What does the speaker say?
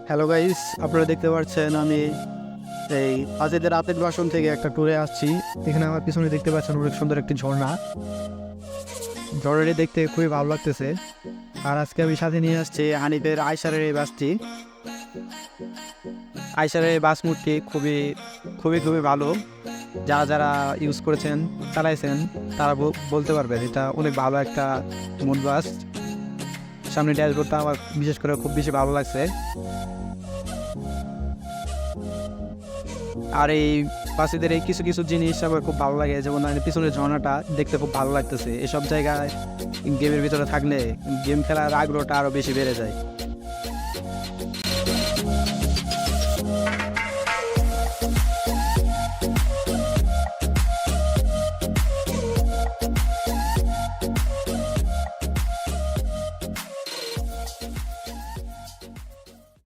Hello guys, আপনারা দেখতে পাচ্ছেন আমি এই আজিদের রাতের বাসন থেকে একটা ট্যুরে আসছি। এখানে আমার পিছনে দেখতে পাচ্ছেন অনেক সুন্দর একটি ঝর্ণা। ঝর্ণাটি দেখতে খুবই ভালো লাগতেছে। আর আজকে আমি সাথে নিয়ে আসছি হানিফের আইসারের এই বাসটি। আইসারের এই বাস মুডটি খুবই খুবই খুবই ভালো। যারা যারা ইউজ করেছেন, চালাইছেন, তারা বলতে পারবে এটা অনেক ভালো একটা মুড বাস। সামনে ড্যাশবোর্ডটা আমার বিশেষ করে খুব বেশি ভালো লাগছে। আর এই বাসিদের এই কিছু কিছু জিনিস আমার খুব ভালো লাগে, যেমন পিছনের ঝর্ণাটা দেখতে খুব ভালো লাগতেছে। এসব জায়গায় গেমের ভিতরে থাকলে গেম খেলার আগ্রহটা আরও বেশি বেড়ে যায়।